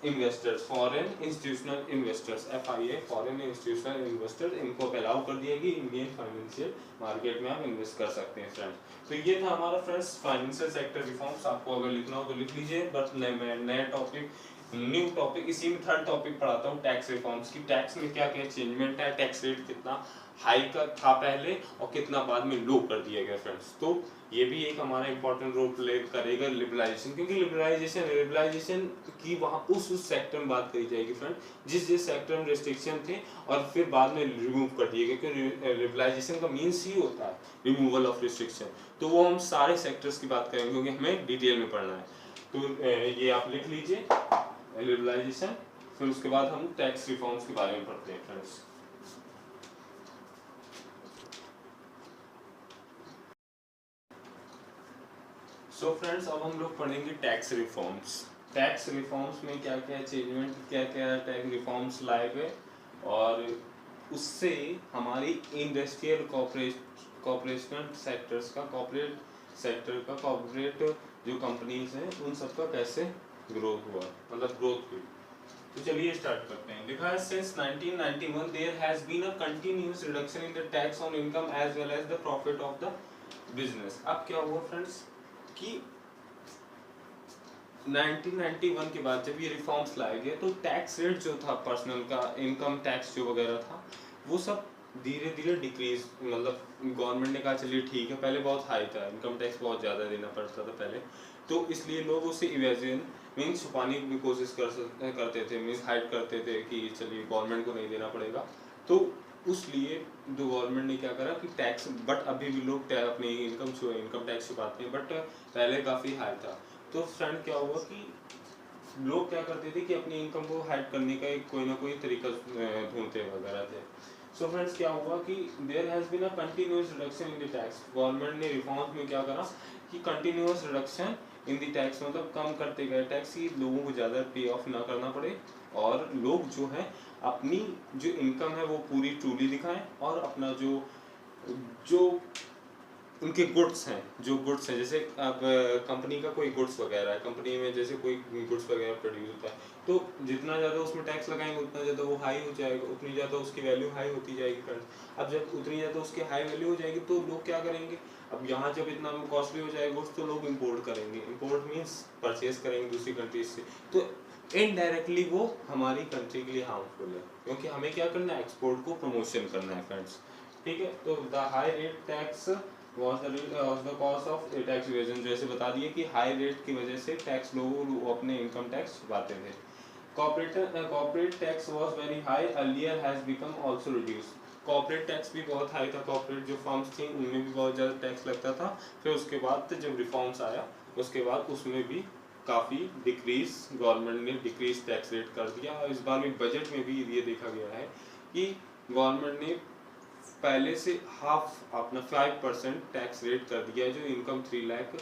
investors, foreign institutional investors, FII foreign institutional investors, इनको अलाउ कर दिया कि इंडियन फाइनेंशियल मार्केट में आप इन्वेस्ट कर सकते हैं फ्रेंड्स। तो ये था हमारा फ्रेंड्स फाइनेंशियल सेक्टर रिफॉर्म्स। आपको अगर लिखना हो तो लिख लीजिए, बट नया टॉपिक, न्यू टॉपिक, इसी में थर्ड टॉपिक पढ़ाता हूँ, टैक्स रिफॉर्म्स की। टैक्स में क्या क्या चेंजमेंट है, टैक्स रेट कितना हाई का था पहले और कितना बाद में लो कर दिया गया फ्रेंड्स। तो ये भी एक हमारा इंपॉर्टेंट रोल प्ले करेगा लिबरलाइजेशन, क्योंकि लिबरलाइजेशन की वहाँ उस सेक्टर में बात करी जाएगी फ्रेंड, जिस सेक्टर में रिस्ट्रिक्शन थे और फिर बाद में रिमूव कर दिए गए, क्योंकि लिबरलाइजेशन का मीन्स ही होता है रिमूवल ऑफ रिस्ट्रिक्शन। तो वो हम सारे सेक्टर्स की बात करेंगे, क्योंकि हमें डिटेल में पढ़ना है। तो ये आप लिख लीजिए लिबरलाइजेशन, फिर उसके बाद हम टैक्स रिफॉर्म्स के बारे में पढ़ते हैं फ्रेंड्स। सो फ्रेंड्स अब हम लोग पढ़ेंगे टैक्स रिफॉर्म्स। टैक्स रिफॉर्म्स में क्या क्या चेंजमेंट, क्या क्या टैक्स रिफॉर्म्स लाए गए, और उससे हमारी इंडस्ट्रियल कॉर्पोरेशन सेक्टर्स का, कॉर्पोरेट सेक्टर का, कॉर्पोरेट जो कंपनीज हैं उन सबका कैसे ग्रोथ हुआ, मतलब ग्रोथ हुई। तो चलिए स्टार्ट करते हैं। लिखा है since 1991 there has been a continuous reduction in the tax on income as well as the profit of the business. अब क्या हुआ फ्रेंड्स कि 1991 के बाद जब ये रिफॉर्म्स लाए गए तो टैक्स रेट जो था पर्सनल का, इनकम टैक्स जो वगैरह था, वो सब धीरे धीरे डिक्रीज, मतलब गवर्नमेंट ने कहा चलिए ठीक है, पहले बहुत हाई था, इनकम टैक्स बहुत ज़्यादा देना पड़ता था पहले, तो इसलिए लोग उससे इवेजन मीन्स छुपाने की भी कोशिश करते थे, मीन्स हाइड करते थे कि चलिए गवर्नमेंट को नहीं देना पड़ेगा। तो उसलिए जो गवर्नमेंट ने क्या करा कि टैक्स, बट अभी भी लोग अपनी इनकम टैक्स छुपाते हैं, बट पहले काफ़ी हाई था। तो फ्रेंड क्या हुआ कि लोग क्या करते थे कि अपनी इनकम को हाइड करने का एक कोई ना कोई तरीका ढूंढते वगैरह थे। सो फ्रेंड्स क्या हुआ कि there has been a continuous reduction in the tax. Government ने रिफॉर्म्स में क्या करा कि continuous reduction in the tax, मतलब कम करते गए टैक्स की, लोगों को ज़्यादा पे ऑफ ना करना पड़े, और लोग जो है अपनी जो इनकम है वो पूरी ट्रूली दिखाएं, और अपना जो जो उनके गुड्स हैं, जैसे अब कंपनी का कोई गुड्स वगैरह है, कंपनी में जैसे कोई गुड्स वगैरह प्रोड्यूस होता है, तो जितना ज़्यादा उसमें टैक्स लगाएंगे उतना ज़्यादा वो हाई हो जाएगा, उतनी ज़्यादा उसकी वैल्यू हाई होती जाएगी फ्रेंड्स। अब जब उतनी ज़्यादा उसकी हाई वैल्यू हो जाएगी तो लोग क्या करेंगे, अब यहाँ जब इतना कॉस्टली हो जाएगा गुड्स तो लोग इम्पोर्ट करेंगे। इम्पोर्ट मीन्स परचेज करेंगे दूसरी कंट्रीज से, तो इनडायरेक्टली वो हमारी कंट्री के लिए हार्मफुल है, क्योंकि हमें क्या करना है, एक्सपोर्ट को प्रमोशन करना है फ्रेंड्स। ठीक है, तो the high rate tax was the cause of tax evasion, जैसे बता दिए कि हाई रेट की वजह से टैक्स लोग अपने इनकम टैक्स छुपाते थे। Corporate tax was very high, earlier has become also reduce. Corporate tax भी बहुत हाई था, कॉर्पोरेट जो फर्म्स थी उनमें भी बहुत ज़्यादा टैक्स लगता था। फिर उसके बाद जब रिफॉर्म्स आया उसके बाद उसमें भी काफ़ी डिक्रीज, गवर्नमेंट ने डिक्रीज टैक्स रेट कर दिया। और इस बार में बजट में भी ये देखा गया है कि गवर्नमेंट ने पहले से हाफ अपना 5% टैक्स रेट कर दिया है। जो इनकम 3 लाख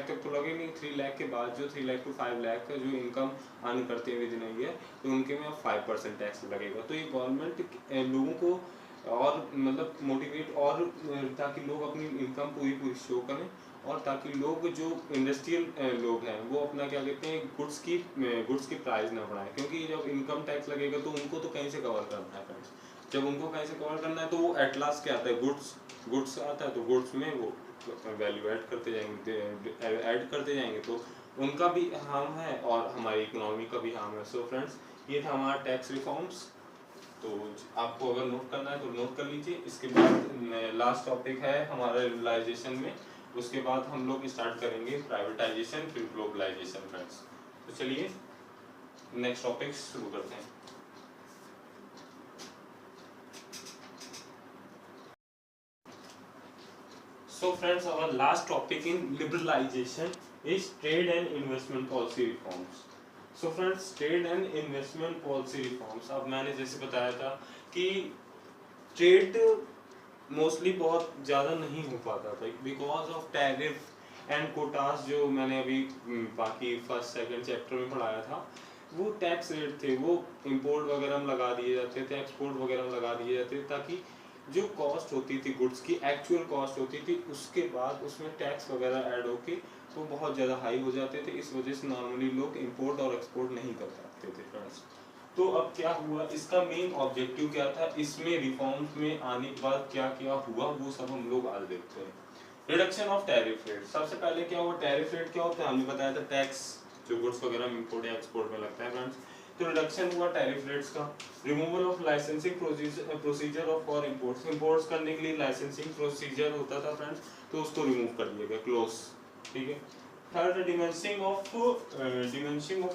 तक तो लगे नहीं, 3 लाख के बाद जो 3 लाख टू 5 लाख जो इनकम अर्न करते हुए दिन है तो उनके में अब 5% टैक्स लगेगा। तो ये गवर्नमेंट लोगों को और मतलब मोटिवेट और ताकि लोग अपनी इनकम पूरी शो करें, और ताकि लोग जो इंडस्ट्रियल लोग हैं वो अपना क्या कहते हैं गुड्स की प्राइस ना बढ़ाएं, क्योंकि जब इनकम टैक्स लगेगा तो उनको तो कहीं से कवर करना है फ्रेंड्स। जब उनको कहीं से कवर करना है तो वो एट लास्ट क्या आता है, गुड्स आता है, तो गुड्स में वो वैल्यू ऐड करते जाएंगे तो उनका भी हार्म है और हमारी इकोनॉमी का भी हार्म है। सो फ्रेंड्स, ये था हमारा टैक्स रिफॉर्म्स। तो आपको अगर नोट करना है तो नोट कर लीजिए। इसके बाद लास्ट टॉपिक है हमारा रियलाइजेशन में, उसके बाद हम लोग स्टार्ट करेंगे प्राइवेटाइजेशन, फिर ग्लोबलाइजेशन फ्रेंड्स। तो चलिए नेक्स्ट टॉपिक शुरू करते हैं। So friends, our last topic in liberalization is trade and investment policy reforms. So friends, trade and investment policy reforms, अब मैंने जैसे बताया था कि ट्रेड मोस्टली बहुत ज़्यादा नहीं हो पाता था because of tariff and quotas, जो मैंने अभी बाकी फर्स्ट सेकंड चैप्टर में पढ़ाया था। वो टैक्स रेट थे, वो इंपोर्ट वगैरह में लगा दिए जाते थे, एक्सपोर्ट वगैरह में लगा दिए जाते थे, ताकि जो कॉस्ट होती थी गुड्स की, एक्चुअल कॉस्ट होती थी, उसके बाद उसमें टैक्स वगैरह ऐड होके तो बहुत ज़्यादा हाई हो जाते थे। इस वजह से नॉर्मली लोग इंपोर्ट और एक्सपोर्ट नहीं कर पाते थे फ्रेंड्स। तो अब क्या हुआ, इसका मेन ऑब्जेक्टिव क्या था, इसमें रिफॉर्म्स में आने के बाद क्या क्या हुआ वो सब हम लोग आज देखते हैं। रिडक्शन ऑफ टैरिफ रेट, सबसे पहले क्या हुआ, टैरिफ रेट क्या होता है हमने बताया था, टैक्स जो गुड्स वगैरह में इंपोर्ट या एक्सपोर्ट में लगता है फ्रेंड्स। तो रिडक्शन हुआ टैरिफ रेट्स का। Removal of licensing procedure of for imports, imports करने के लिए लाइसेंसिंग प्रोसीजर होता था फ्रेंड्स, तो उसको रिमूव कर दिया गया, क्लोज, ठीक है। Third, dismantling of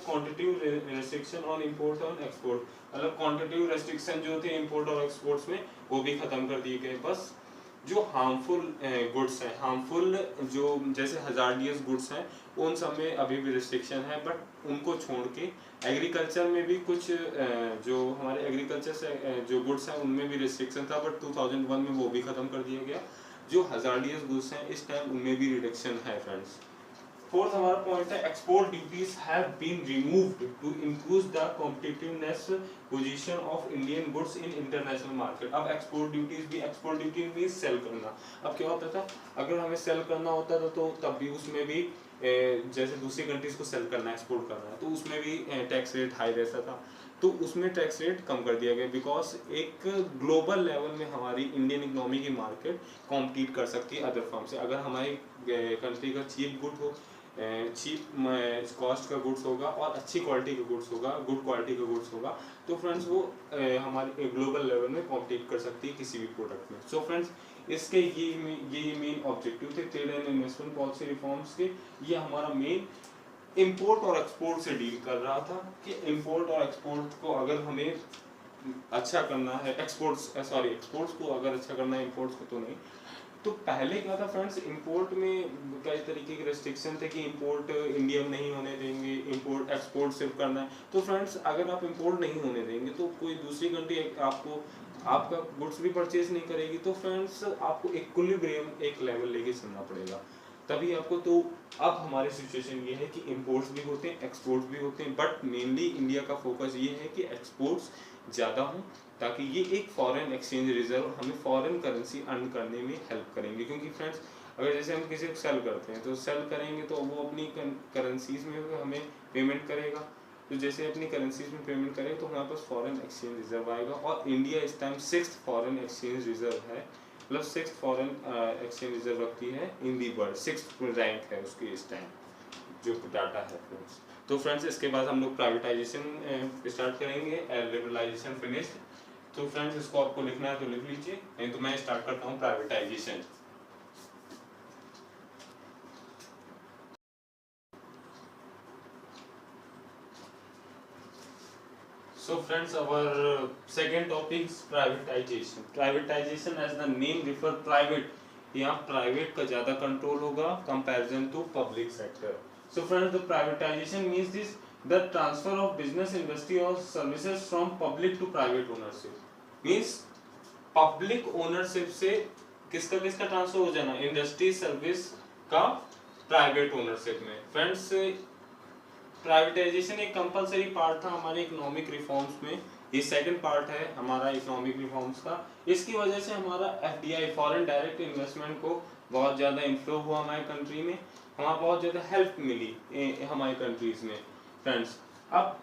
quantitative restriction on import और एक्सपोर्ट, मतलब क्वांटिटेटिव रेस्ट्रिक्शन जो थे इंपोर्ट और एक्सपोर्ट्स में वो भी खत्म कर दिए गए। बस जो हार्मफुल गुड्स हैं, हार्मफुल जो जैसे हजार्डियस गुड्स हैं उन सब में अभी भी रिस्ट्रिक्शन है, बट उनको छोड़ के एग्रीकल्चर में भी कुछ जो हमारे एग्रीकल्चर से जो गुड्स हैं उनमें भी रिस्ट्रिक्शन था, बट 2001 में वो भी खत्म कर दिया गया। जो हजार्डियस गुड्स हैं इस टाइम उनमें भी रिडक्शन है फ्रेंड्स। फोर्थ हमारा पॉइंट है, export duties have been removed to increase the competitiveness position of Indian goods in international market. अब एक्सपोर्ट ड्यूटीज भी, एक्सपोर्ट ड्यूटी भी सेल करना। अब क्या होता था, अगर हमें सेल करना होता था तो तब भी उसमें भी जैसे दूसरी कंट्रीज को सेल करना है, एक्सपोर्ट करना है, तो उसमें भी टैक्स रेट हाई रहता था। तो उसमें टैक्स रेट कम कर दिया गया बिकॉज एक ग्लोबल लेवल में हमारी इंडियन इकोनॉमी की मार्केट कॉम्पीट कर सकती है अदर फर्म से। अगर हमारी कंट्री का चीप गुड हो, चीप कॉस्ट का गुड्स होगा और अच्छी क्वालिटी का गुड्स होगा, गुड क्वालिटी का गुड्स होगा, तो फ्रेंड्स वो हमारे ग्लोबल लेवल में कॉम्पीट कर सकती है किसी भी प्रोडक्ट में। सो फ्रेंड्स, इसके ये मेन ऑब्जेक्टिव थे trade and investment policy reforms के। ये हमारा मेन इंपोर्ट और एक्सपोर्ट से डील कर रहा था कि इंपोर्ट और एक्सपोर्ट को अगर हमें अच्छा करना है, एक्सपोर्ट्स को अगर अच्छा करना है, इंपोर्ट्स को तो नहीं। तो पहले क्या था फ्रेंड्स, इंपोर्ट में कई तरीके के रेस्ट्रिक्शन थे कि इंपोर्ट इंडिया में नहीं होने देंगे, इंपोर्ट एक्सपोर्ट सिर्फ करना है। तो फ्रेंड्स, अगर आप इंपोर्ट नहीं होने देंगे तो कोई दूसरी कंट्री आपका गुड्स भी परचेज नहीं करेगी। तो फ्रेंड्स, आपको इक्विलिब्रियम एक लेवल लेके चलना पड़ेगा तभी आपको। तो अब हमारी सिचुएशन ये है कि इंपोर्ट्स भी होते हैं, एक्सपोर्ट्स भी होते हैं, बट मेनली इंडिया का फोकस ये है कि एक्सपोर्ट्स ज़्यादा हों, ताकि ये एक फॉरेन एक्सचेंज रिजर्व हमें फॉरेन करेंसी अर्न करने में हेल्प करेंगे। क्योंकि फ्रेंड्स, अगर जैसे हम किसी को सेल करते हैं तो सेल करेंगे तो वो अपनी करेंसीज में हमें पेमेंट करेगा, तो जैसे अपनी करेंसीज में पेमेंट करें तो हमारे पास फॉरेन एक्सचेंज रिजर्व आएगा। और इंडिया इस time 6th foreign exchange reserve है, मतलब 6th फॉरेन एक्सचेंज रिजर्व रखती है इन दी वर्ल्ड, 6th रैंक है उसकी इस टाइम जो डाटा है फ्रेंड्स। तो फ्रेंड्स, इसके बाद हम लोग प्राइवेटाइजेशन स्टार्ट करेंगे, लिबरलाइजेशन फिनिश। तो फ्रेंड्स, इसको आपको लिखना है तो लिख लीजिए, नहीं तो मैं स्टार्ट करता हूँ privatisation. So friends, our second topic is privatization. Privatization as the name refer private. यहाँ private का ज़्यादा control होगा comparison to public sector. So friends, the privatization means this the transfer of business, industry or services from public to private ownership. Means public ownership से किसका किसका ट्रांसफर हो जाना, इंडस्ट्री सर्विस का प्राइवेट ओनरशिप में. फ्रेंड्स, प्राइवेटाइजेशन एक कंपलसरी पार्ट था हमारे इकोनॉमिक रिफॉर्म्स में. ये सेकंड पार्ट है हमारा इकोनॉमिक रिफॉर्म्स का. इसकी वजह से हमारा एफडीआई फॉरेन डायरेक्ट इन्वेस्टमेंट को बहुत ज़्यादा इन्फ्लो हुआ हमारे कंट्री में, हमारा बहुत ज़्यादा हेल्प मिली हमारे कंट्रीज में. फ्रेंड्स, अब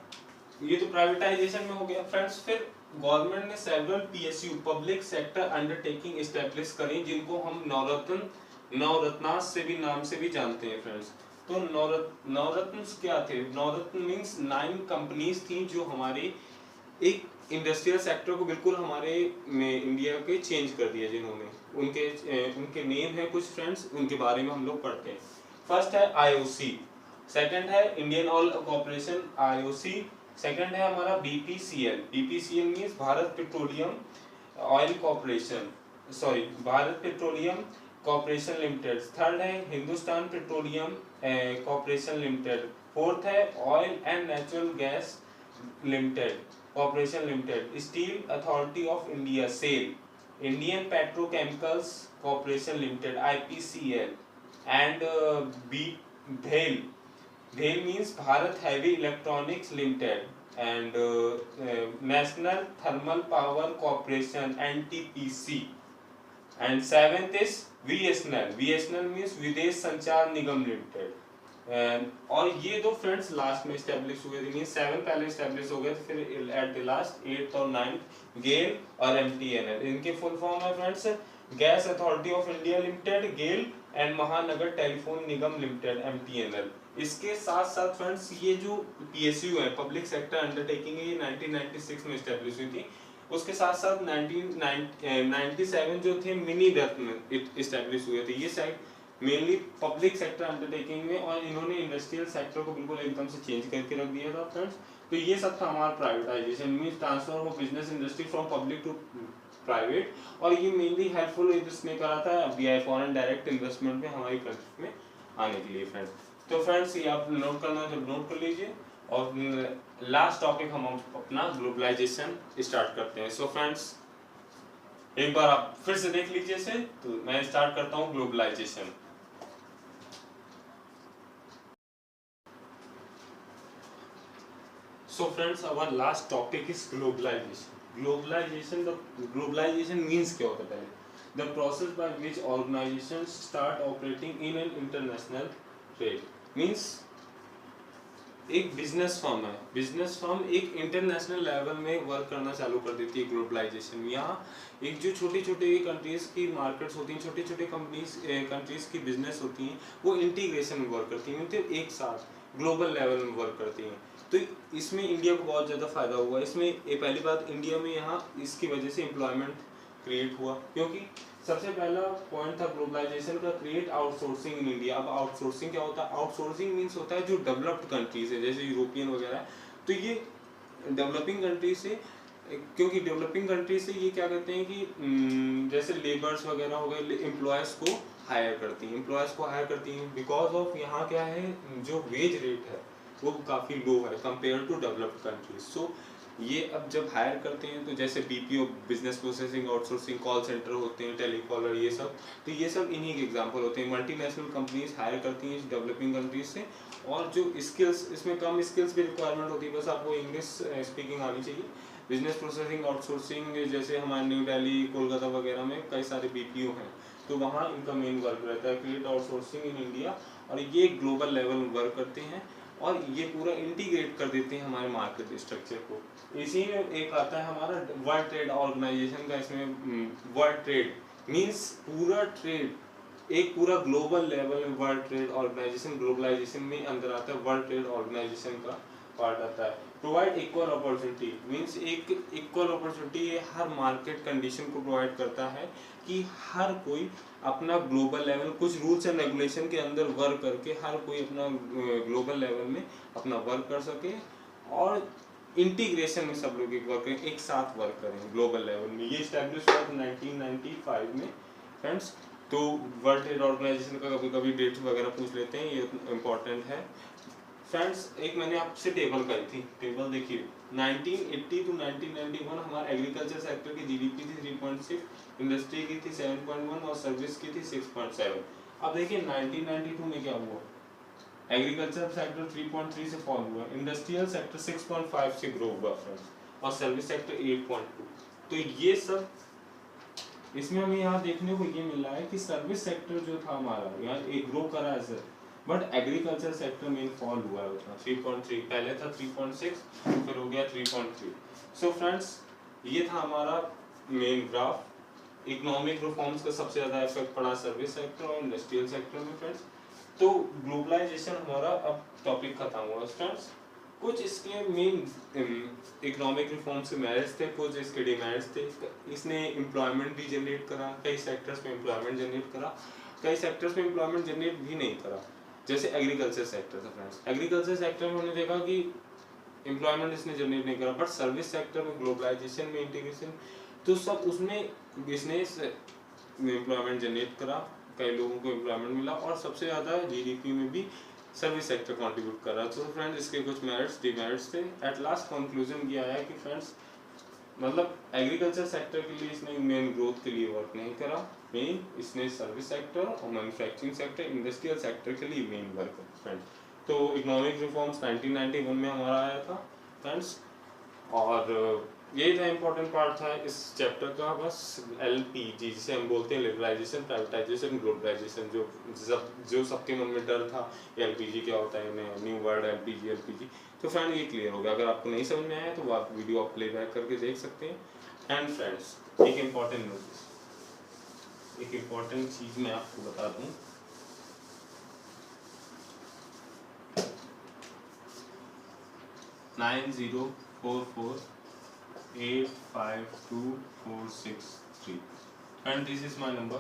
ये तो प्राइवेटाइजेशन में हो गया. फ्रेंड्स, फिर गवर्नमेंट ने several PSU public sector undertaking establish करी, जिनको हम नवरत्नास से भी नाम से भी जानते हैं. फ्रेंड्स, तो नवरत्न क्या थे? नवरत्न मींस 9 कंपनीज थी जो हमारे एक इंडस्ट्रियल सेक्टर को बिल्कुल हमारे में इंडिया के चेंज कर दिया, जिन्होंने उनके नेम है कुछ. फ्रेंड्स, उनके बारे में हम लोग पढ़ते हैं. फर्स्ट है आईओसी, सेकंड है Indian oil corporation IOC, second है हमारा BPCL. BPCL means Bharat petroleum oil corporation, sorry Bharat petroleum corporation limited. Third है Hindustan petroleum corporation limited. Fourth है oil and natural gas limited corporation limited. Steel authority of India cell, Indian petrochemicals corporation limited IPCL. And भेल, भेल means Bharat heavy electronics limited. And national thermal power corporation NTPC. And seventh is VSNL. VSNL means विदेश संचार निगम लिमिटेड. और ये दो फ्रेंड्स लास्ट में स्टैब्लिश हुए थे. मीन्स 7 पहले स्टैब्लिश हो गए थे, फिर एट द लास्ट 8th और 9th गेल और MTNL. इनके फुल फॉर्म है friends gas authority of India limited GAIL and Mahanagar telephone Nigam limited MTNL. इसके साथ साथ फ्रेंड्स ये जो PSU है पब्लिक सेक्टर अंडरटेकिंग है, ये 1996 में स्टैब्लिश हुई थी. उसके साथ साथ 1997 जो थे मिनी रत्न इस्टेब्लिश हुए थे. ये side mainly public sector undertaking में, और इन्होंने इंडस्ट्रियल सेक्टर को बिल्कुल एकदम से चेंज करके रख दिया था. फ्रेंड्स, तो ये सब था हमारा privatisation means transfer of business industry from public to private. और ये मेनली हेल्पफुल इसने करा था एफडीआई फॉरेन डायरेक्ट इन्वेस्टमेंट में हमारी कंट्री में आने के लिए. फ्रेंड्स, तो फ्रेंड्स ये आप नोट करना है तो नोट कर लीजिए. और लास्ट टॉपिक हम अपना ग्लोबलाइजेशन स्टार्ट करते हैं. सो फ्रेंड्स, एक बार आप फिर से देख लीजिए इसे. तो मैं स्टार्ट करता हूं globalisation. So friends, our last topic is globalisation. Globalisation means क्या होता है? The process by which organisations start operating in an international trade. Means एक बिजनेस फर्म है, बिजनेस फर्म एक इंटरनेशनल लेवल में वर्क करना चालू कर देती है ग्लोबलाइजेशन. यहाँ एक जो छोटी छोटी कंट्रीज की मार्केट्स होती हैं, छोटी छोटी कंट्रीज की बिजनेस होती हैं, वो इंटीग्रेशन में वर्क करती हैं, मतलब एक साथ ग्लोबल लेवल में वर्क करती हैं. तो इसमें इंडिया को बहुत ज़्यादा फायदा हुआ. इसमें पहली बात, इंडिया में यहाँ इसकी वजह से एम्प्लॉयमेंट क्रिएट हुआ, क्योंकि सबसे पहला पॉइंट था ग्लोबलाइजेशन का, क्रिएट आउटसोर्सिंग इन इंडिया. अब आउटसोर्सिंग क्या होता है? आउटसोर्सिंग मीन्स होता है जो डेवलप्ड कंट्रीज है जैसे यूरोपियन वगैरह, तो ये डेवलपिंग कंट्री से, क्योंकि डेवलपिंग कंट्री से ये क्या कहते हैं कि जैसे लेबर्स वगैरह हो गए, एम्प्लॉयज़ को हायर करती हैं, बिकॉज ऑफ यहाँ क्या है, जो वेज रेट है वो काफ़ी लो है कंपेयर टू डेवलप्ड कंट्रीज. सो ये अब जब हायर करते हैं तो जैसे BPO business processing outsourcing, call centre होते हैं, टेलीकॉलर, ये सब, तो ये सब इन्हीं के एग्जांपल होते हैं. मल्टीनेशनल कंपनीज हायर करती हैं डेवलपिंग कंट्रीज से, और जो स्किल्स, इसमें कम स्किल्स की रिक्वायरमेंट होती है, बस आपको इंग्लिश स्पीकिंग आनी चाहिए. बिजनेस प्रोसेसिंग आउटसोर्सिंग जैसे हमारे न्यू दिल्ली, कोलकाता वगैरह में कई सारे BPO हैं, तो वहाँ इनका मेन वर्क रहता है क्रिएट आउटसोर्सिंग इन इंडिया. और ये ग्लोबल लेवल में वर्क करते हैं और ये पूरा इंटीग्रेट कर देते हैं हमारे मार्केट स्ट्रक्चर को. इसी में एक आता है हमारा वर्ल्ड ट्रेड ऑर्गेनाइजेशन का. इसमें वर्ल्ड ट्रेड मींस पूरा ट्रेड, एक पूरा ग्लोबल लेवल में वर्ल्ड ट्रेड ऑर्गेनाइजेशन ग्लोबलाइजेशन में अंदर आता है. वर्ल्ड ट्रेड ऑर्गेनाइजेशन का पार्ट आता है. प्रोवाइड इक्वल अपॉर्चुनिटी मींस एक इक्वल अपॉर्चुनिटी हर मार्केट कंडीशन को प्रोवाइड करता है कि हर कोई अपना ग्लोबल लेवल, कुछ रूल्स एंड रेगुलेशन के अंदर वर्क करके हर कोई अपना ग्लोबल लेवल में अपना वर्क कर सके. और इंटीग्रेशन में सब लोग एक साथ वर्क करें ग्लोबल लेवल में। ये स्टैब्लिश हुआ था 1995 में फ्रेंड्स। तो वर्ल्ड ट्रेड ऑर्गेनाइजेशन का कभी कभी डेट वगैरह पूछ लेते हैं, ये इम्पोर्टेंट है फ्रेंड्स। एक मैंने आपसे टेबल करी थी, टेबल देखिए 1980 टू 1991 हमारा एग्रीकल्चर सेक्टर की जीडीपी थी 3.6, इंडस्ट्री की थी 7.1 और सर्विस की थी 6.7। अब देखिए 1992 में क्या हुआ, एग्रीकल्चर सेक्टर 3.3 से फॉल हुआ, इंडस्ट्रियल सेक्टर 6.5 से ग्रो हुआ फ्रेंड्स, और सर्विस सेक्टर 8.2। तो ये सब इसमें हमें यहाँ देखने को ये मिल रहा है कि सर्विस सेक्टर जो था हमारा यहाँ एक ग्रो करा है सर, बट एग्रीकल्चर सेक्टर में फॉल हुआ है उतना 3.3, पहले था 3.6 फिर हो गया 3.3। सो फ्रेंड्स ये था हमारा मेन ग्राफ। इकोनॉमिक रिफॉर्म्स का सबसे ज्यादा इफेक्ट पड़ा सर्विस सेक्टर और इंडस्ट्रियल सेक्टर में फ्रेंड्स। तो ग्लोबलाइजेशन हमारा अब टॉपिक खत्म हुआ फ्रेंड्स। कुछ इसके मेन इकोनॉमिक रिफॉर्म्स के मेरिट्स थे, कुछ इसके डिमेरिट्स थे। इसने एम्प्लॉयमेंट भी जनरेट करा, कई सेक्टर्स में एम्प्लॉयमेंट जनरेट करा, कई सेक्टर्स में एम्प्लॉयमेंट जनरेट भी नहीं करा, जैसे एग्रीकल्चर सेक्टर था फ्रेंड्स। एग्रीकल्चर सेक्टर में हमने देखा कि एम्प्लॉयमेंट इसने जनरेट नहीं करा, बट सर्विस सेक्टर में ग्लोबलाइजेशन में इंटीग्रेशन तो सब उसमें बिजनेस एम्प्लॉयमेंट जनरेट करा, कई लोगों को एम्प्लॉयमेंट मिला, और सबसे ज़्यादा जीडीपी में भी सर्विस सेक्टर कंट्रीब्यूट कर रहा है। तो फ्रेंड्स इसके कुछ मेरिट्स डिमेरिट्स थे। एट लास्ट कंक्लूजन ये आया कि फ्रेंड्स मतलब एग्रीकल्चर सेक्टर के लिए इसने मेन ग्रोथ के लिए वर्क नहीं करा, मेन इसने सर्विस सेक्टर और मैन्युफैक्चरिंग सेक्टर इंडस्ट्रियल सेक्टर के लिए मेन वर्क है फ्रेंड्स। तो इकोनॉमिक रिफॉर्म्स 1991 में हमारा आया था फ्रेंड्स, और यही था इम्पोर्टेंट पार्ट था इस चैप्टर का। बस एलपीजी जिसे हम बोलते हैं लिबरलाइजेशन, प्राइवेटाइजेशन, ग्लोबलाइजेशन, जो सबके मन में डर था एलपीजी क्या होता है, न्यू वर्ड एलपीजी। तो फ्रेंड ये क्लियर हो गया। अगर आपको नहीं समझ में आया तो आप वीडियो आप प्लेबैक करके देख सकते हैं। एंड फ्रेंड्स एक इम्पॉर्टेंट नोटिस, एक इम्पॉर्टेंट चीज मैं आपको बता दूं, nine 852 463 and this is my number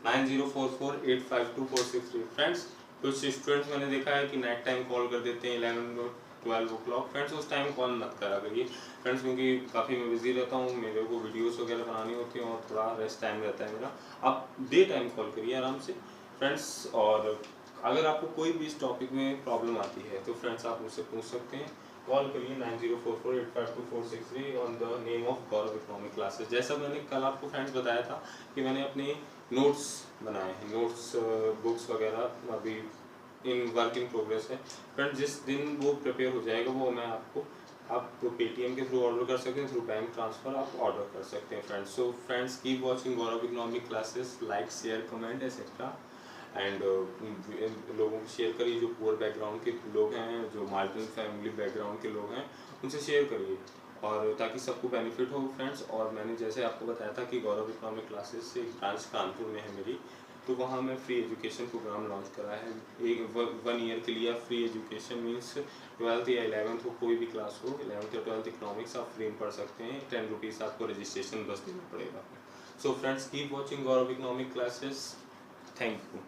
9044852463 friends. कुछ स्टूडेंट्स मैंने देखा है कि नाइट टाइम कॉल कर देते हैं 11-12 o'clock फ्रेंड्स, उस टाइम कॉल मत करा करिए फ्रेंड्स, क्योंकि काफ़ी मैं बिजी रहता हूँ, मेरे को वीडियोस वगैरह बनानी होती हैं और थोड़ा रेस्ट टाइम रहता है मेरा। आप डे टाइम कॉल करिए आराम से फ्रेंड्स, और अगर आपको कोई भी इस टॉपिक में प्रॉब्लम आती है तो फ्रेंड्स आप मुझसे पूछ सकते हैं। कॉल करिए 9044852463 on the name of Gaurav economic classes. जैसा मैंने कल आपको फ्रेंड्स बताया था कि मैंने अपने नोट्स बनाए हैं, नोट्स बुक्स वगैरह अभी इन वर्क इन प्रोग्रेस है फ्रेंड्स। जिस दिन वो प्रिपेयर हो जाएगा वो मैं आपको, आप पेटीएम के थ्रू ऑर्डर कर सकते हैं, थ्रू बैंक ट्रांसफर आप ऑर्डर कर सकते हैं friends. So friends keep watching Gaurav economic classes, like share comment etcetera and लोगों को शेयर करिए। जो पुअर बैकग्राउंड के लोग हैं, जो मार्जिनल फैमिली बैकग्राउंड के लोग हैं, उनसे शेयर करिए और ताकि सबको बेनिफिट हो फ्रेंड्स। और मैंने जैसे आपको बताया था कि गौरव इकोनॉमिक क्लासेस से एक ब्रांच कानपुर में है मेरी, तो वहाँ मैं फ्री एजुकेशन प्रोग्राम लॉन्च करा है। एक 1 ईयर के लिए फ्री एजुकेशन मीन्स 12th या 11th हो, कोई भी क्लास हो, 11th या 12th इकोनॉमिक्स आप फ्री में पढ़ सकते हैं। 10 रुपीज़ आपको रजिस्ट्रेशन बस देना पड़ेगा। So friends keep watching Gaurav economic classes. Thank you.